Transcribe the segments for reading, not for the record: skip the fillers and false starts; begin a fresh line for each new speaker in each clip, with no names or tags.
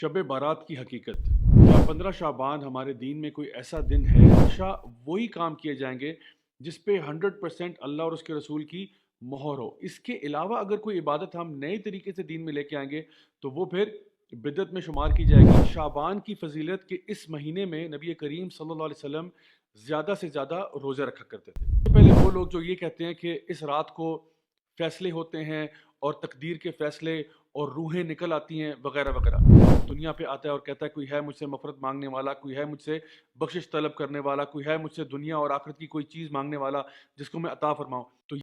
शब बारात की हकीकत। क्या 15 शाबान हमारे दीन में कोई ऐसा दिन है? हमेशा वही काम किए जाएंगे जिस पे 100% अल्लाह और उसके रसूल की मोहर हो। इसके अलावा अगर कोई इबादत हम नए तरीके से दीन में लेके आएंगे तो वो फिर बिदअत में शुमार की जाएगी। शाबान की फजीलत के इस महीने में नबी करीम सल्लल्लाहु अलैहि वसल्लम ज़्यादा से ज़्यादा रोज़े रखा करते थे। सबसे पहले वो लोग जो ये कहते हैं कि इस रात को फैसले होते हैं और तकदीर के फैसले और रूहें निकल आती हैं वगैरह वगैरह। दुनिया पे आता है और कहता है कोई है मुझसे मफरत मांगने वाला, कोई है मुझसे बख्शिश तलब करने वाला, कोई है मुझसे दुनिया और आखिरत की कोई चीज़ मांगने वाला जिसको मैं अता फरमाऊँ। तो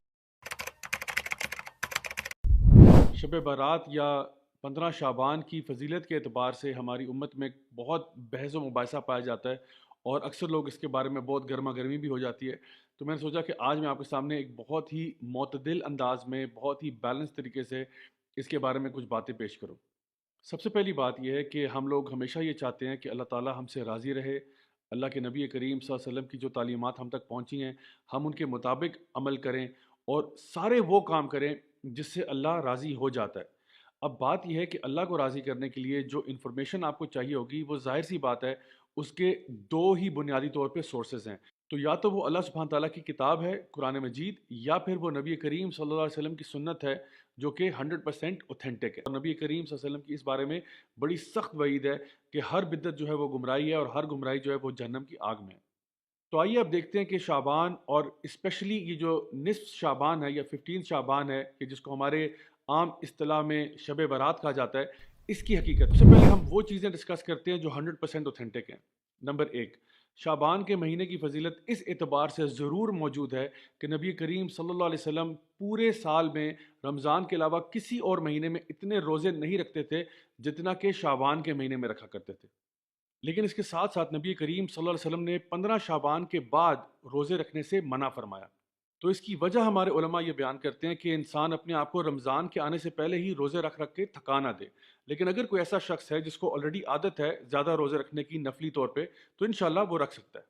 शब बारात या 15 शाबान की फजीलत के अतबार से हमारी उम्मत में बहुत बहस व मुबाहिसा पाया जाता है और अक्सर लोग इसके बारे में बहुत गर्मा गर्मी भी हो जाती है। तो मैंने सोचा कि आज मैं आपके सामने एक बहुत ही मोतदिल अंदाज में, बहुत ही बैलेंस तरीके से इसके बारे में कुछ बातें पेश करूँ। सबसे पहली बात यह है कि हम लोग हमेशा ये चाहते हैं कि अल्लाह ताला हमसे राज़ी रहे। अल्लाह के नबी करीम सल्लल्लाहु अलैहि वसल्लम की जो तालीमात हम तक पहुँची हैं, हम उनके मुताबिक अमल करें और सारे वो काम करें जिससे अल्लाह राज़ी हो जाता है। अब बात यह है कि अल्लाह को राज़ी करने के लिए जो इन्फॉर्मेशन आपको चाहिए होगी, वो ज़ाहिर सी बात है, उसके दो ही बुनियादी तौर पे सोर्सेज़ हैं। तो या तो वो अल्लाह सुब्हान ताला की किताब है कुरान मजीद, या फिर वो नबी करीम सल्लल्लाहु अलैहि वसल्लम की सुन्नत है जो कि 100% ऑथेंटिक है। और नबी करीम सल्लल्लाहु अलैहि वसल्लम की इस बारे में बड़ी सख्त वईद है कि हर बिदअत जो है वो गुमराही है और हर गुमराही जो है वो जहन्नम की आग में है। तो आइए अब देखते हैं कि शाबान और स्पेशली ये जो निस्फ शाबान है या 15 शाबान है कि जिसको हमारे आम इस्तिलाह में शब बारात कहा जाता है, इसकी हकीकत। सबसे पहले हम वो चीज़ें डिस्कस करते हैं जो 100% ऑथेंटिक हैं। नंबर एक, शाबान के महीने की फजीलत इस एतबार से ज़रूर मौजूद है कि नबी करीम सल्लल्लाहु अलैहि वसल्लम पूरे साल में रमज़ान के अलावा किसी और महीने में इतने रोज़े नहीं रखते थे जितना कि शाबान के महीने में रखा करते थे। लेकिन इसके साथ साथ नबी करीम सल्लल्लाहु अलैहि वसल्लम ने 15 शाबान के बाद रोज़े रखने से मना फरमाया। तो इसकी वजह हमारे उलमा ये बयान करते हैं कि इंसान अपने आप को रमज़ान के आने से पहले ही रोज़े रख रख के थका ना दे। लेकिन अगर कोई ऐसा शख्स है जिसको ऑलरेडी आदत है ज़्यादा रोज़े रखने की नफली तौर पे, तो इंशाल्लाह वो रख सकता है।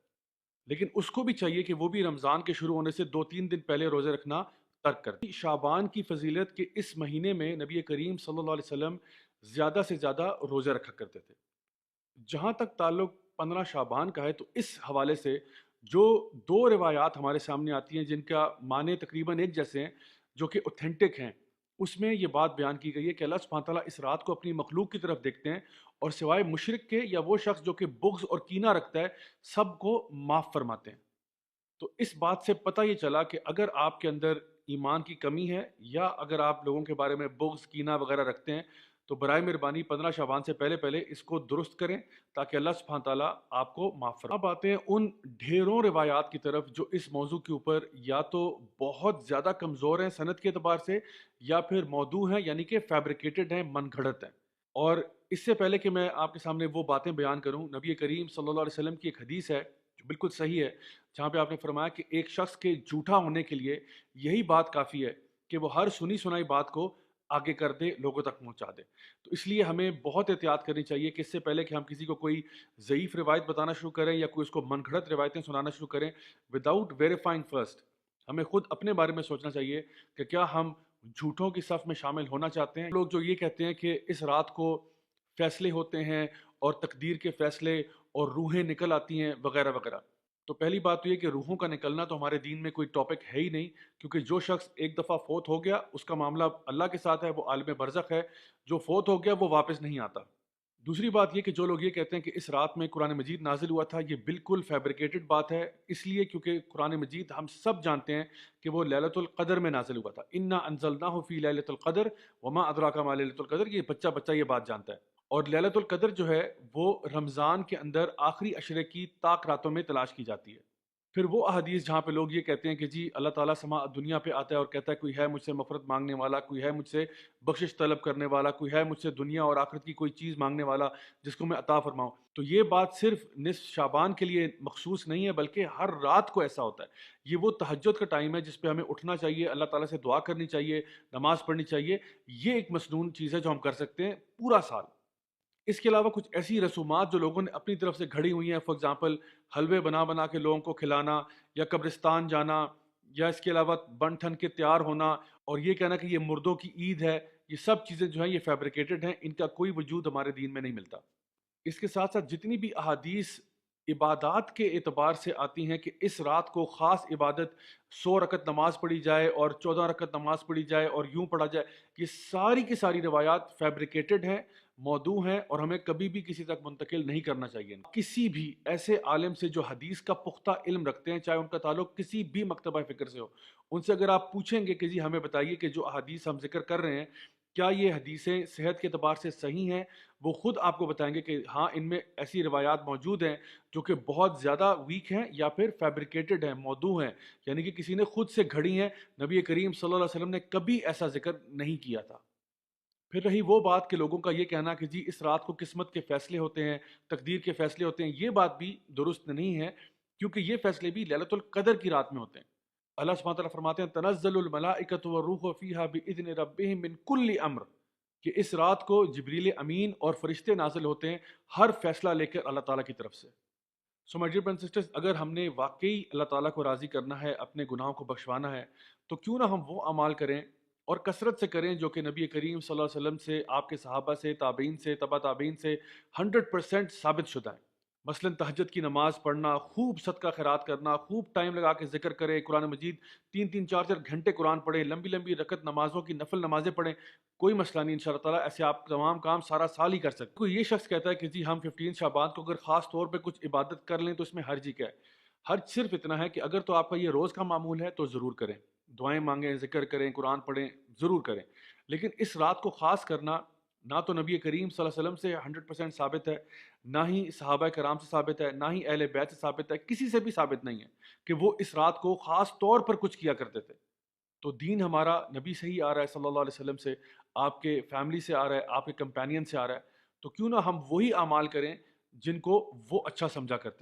लेकिन उसको भी चाहिए कि वो भी रमज़ान के शुरू होने से 2-3 दिन पहले रोज़े रखना तर्क कर दे। शाबान की फजीलत के इस महीने में नबी करीम सल्लल्लाहु अलैहि वसल्लम ज़्यादा से ज़्यादा रोज़े रखा करते थे। जहाँ तक ताल्लुक 15 शाबान का है, तो इस हवाले से जो दो रिवायात हमारे सामने आती हैं जिनका माने तकरीबन एक जैसे हैं, जो कि ऑथेंटिक हैं, उसमें ये बात बयान की गई है कि अल्लाह सुब्हान तआला इस रात को अपनी मखलूक की तरफ देखते हैं और सिवाय मुशरिक के या वो शख्स जो कि बुग़्ज़ और कीना रखता है, सबको माफ़ फरमाते हैं। तो इस बात से पता ये चला कि अगर आपके अंदर ईमान की कमी है या अगर आप लोगों के बारे में बुग़्ज़, कीना वगैरह रखते हैं, तो बराए मेहरबानी 15 शाबान से पहले पहले इसको दुरुस्त करें ताकि अल्लाह सुब्हान ताला आपको माफ़ फरमाए। अब आते हैं उन ढेरों रिवायात की तरफ जो इस मौजू के ऊपर या तो बहुत ज़्यादा कमज़ोर हैं सनद के अतबार से, या फिर मौदू हैं यानी कि फैब्रिकेटेड हैं, मन घड़त हैं। और इससे पहले कि मैं आपके सामने वो बातें बयान करूँ, नबी करीम सल्लल्लाहु अलैहि वसल्लम की एक हदीस है जो बिल्कुल सही है, जहाँ पे आपने फरमाया कि एक शख्स के झूठा होने के लिए यही बात काफ़ी है कि वो हर सुनी सुनाई बात को आगे कर दे, लोगों तक पहुँचा दे। तो इसलिए हमें बहुत एहतियात करनी चाहिए कि इससे पहले कि हम किसी को कोई ज़ईफ़ रिवायत बताना शुरू करें या कोई उसको मनगढ़ंत रिवायतें सुनाना शुरू करें, विदाउट वेरीफाइंग फर्स्ट, हमें खुद अपने बारे में सोचना चाहिए कि क्या हम झूठों की सफ़ में शामिल होना चाहते हैं। लोग जो ये कहते हैं कि इस रात को फैसले होते हैं और तकदीर के फैसले और रूहें निकल आती हैं वगैरह वगैरह। तो पहली बात तो ये कि रूहों का निकलना तो हमारे दीन में कोई टॉपिक है ही नहीं, क्योंकि जो शख्स एक दफ़ा फोत हो गया उसका मामला अल्लाह के साथ है, वो आलिम बरज़ख है। जो फोत हो गया वो वापस नहीं आता। दूसरी बात ये कि जो लोग ये कहते हैं कि इस रात में कुरान मजीद नाजिल हुआ था, ये बिल्कुल फैब्रिकेटेड बात है। इसलिए क्योंकि कुरान मजीद हम सब जानते हैं कि वो लैलतुल क़द्र में नाजिल हुआ था। इन्ना अंज़लनाहु फ़ी लैलतिल क़द्र वमा अदराका मा लैलतुल क़द्र, ये बच्चा बच्चा ये बात जानता है। और लैलतुल क़द्र जो है वो रमज़ान के अंदर आखिरी अशरे की ताक रातों में तलाश की जाती है। फिर वो अहादीस जहाँ पे लोग ये कहते हैं कि जी अल्लाह ताला समा दुनिया पे आता है और कहता है कोई है मुझसे मफ़रत मांगने वाला, कोई है मुझसे बख्शिश तलब करने वाला, कोई है मुझसे दुनिया और आखिरत की कोई चीज़ मांगने वाला जिसको मैं अता फरमाऊँ। तो ये बात सिर्फ निस्फ शाबान के लिए मखसूस नहीं है, बल्कि हर रात को ऐसा होता है। ये वो तहज्जुद का टाइम है जिस पे हमें उठना चाहिए, अल्लाह ताला से दुआ करनी चाहिए, नमाज़ पढ़नी चाहिए। ये एक मसनून चीज़ है जो हम कर सकते हैं पूरा साल। इसके अलावा कुछ ऐसी रसूमात जो लोगों ने अपनी तरफ से घड़ी हुई हैं, फॉर एग्जांपल हलवे बना बना के लोगों को खिलाना, या कब्रिस्तान जाना, या इसके अलावा बन ठन के तैयार होना और ये कहना कि ये मुर्दों की ईद है یہ سب چیزیں جو ہیں یہ فیبریکیٹڈ ہیں، ان کا کوئی وجود ہمارے دین میں نہیں ملتا۔ اس کے ساتھ ساتھ جتنی بھی احادیث عبادات کے اعتبار سے آتی ہیں کہ اس رات کو خاص عبادت 100 رکعت نماز پڑھی جائے اور 14 رکعت نماز پڑھی جائے اور یوں پڑھا جائے، یہ ساری کی ساری روایات فیبریکیٹڈ ہیں، موضوع ہیں، اور ہمیں کبھی بھی کسی تک منتقل نہیں کرنا چاہیے۔ کسی بھی ایسے عالم سے جو حدیث کا پختہ علم رکھتے ہیں، چاہے ان کا تعلق کسی بھی مکتبہ فکر سے ہو، ان سے اگر آپ پوچھیں گے کہ جی ہمیں بتائیے کہ جو احادیث ہم ذکر کر رہے ہیں کیا یہ حدیثیں صحت کے اعتبار سے صحیح ہیں، وہ خود آپ کو بتائیں گے کہ ہاں ان میں ایسی روایات موجود ہیں جو کہ بہت زیادہ ویک ہیں یا پھر فیبریکیٹڈ ہیں، موضوع ہیں، یعنی کہ کسی نے خود سے گھڑی ہیں، نبی کریم صلی اللہ علیہ وسلم نے کبھی ایسا ذکر نہیں کیا تھا۔ پھر رہی وہ بات کہ لوگوں کا یہ کہنا کہ جی اس رات کو قسمت کے فیصلے ہوتے ہیں، تقدیر کے فیصلے ہوتے ہیں، یہ بات بھی درست نہیں ہے، کیونکہ یہ فیصلے بھی لیلۃ القدر کی رات میں ہوتے ہیں۔ اللہ سبحانہ وتعالیٰ فرماتے ہیں تنزل الملائکۃ والروح فیہا باذن ربہم من کل امر، کہ اس رات کو جبریل امین اور فرشتے نازل ہوتے ہیں ہر فیصلہ لے کر اللہ تعالیٰ کی طرف سے۔ So my dear brothers and sisters, اگر ہم نے واقعی اللہ تعالیٰ کو راضی کرنا ہے، اپنے گناہوں کو بخشوانا ہے، تو کیوں نہ ہم وہ اعمال کریں اور کثرت سے کریں جو کہ نبی کریم صلی اللہ علیہ وسلم سے، آپ کے صحابہ سے، تابعین سے، تبع تابعین سے 100% ثابت شدہ ہیں۔ مثلاً تہجد کی نماز پڑھنا، خوب صدقہ خیرات کرنا، خوب ٹائم لگا کے ذکر کرے، قرآن مجید 3 3 4 4 گھنٹے قرآن پڑھیں، لمبی لمبی رکعت نمازوں کی نفل نمازیں پڑھیں، کوئی مسئلہ نہیں انشاءاللہ تعالیٰ، ایسے آپ تمام کام سارا سال ہی کر سکتے۔ کوئی یہ شخص کہتا ہے کہ جی ہم 15 شعبان کو اگر خاص طور پہ کچھ عبادت کر لیں تو اس میں حرج ہی کیا ہے؟ حرج صرف اتنا ہے کہ اگر تو آپ کا یہ روز کا معمول ہے تو ضرور کریں، دعائیں مانگیں، ذکر کریں، قرآن پڑھیں، ضرور کریں، لیکن اس رات کو خاص کرنا نہ تو نبی کریم صلی اللہ علیہ وسلم سے 100% ثابت ہے، نہ ہی صحابہ کرام سے ثابت ہے، نہ ہی اہل بیت سے ثابت ہے، کسی سے بھی ثابت نہیں ہے کہ وہ اس رات کو خاص طور پر کچھ کیا کرتے تھے۔ تو دین ہمارا نبی سے ہی آ رہا ہے صلی اللہ علیہ وسلم سے، آپ کے فیملی سے آ رہا ہے، آپ کے کمپینین سے آ رہا ہے، تو کیوں نہ ہم وہی اعمال کریں جن کو وہ اچھا سمجھا کرتے ہیں۔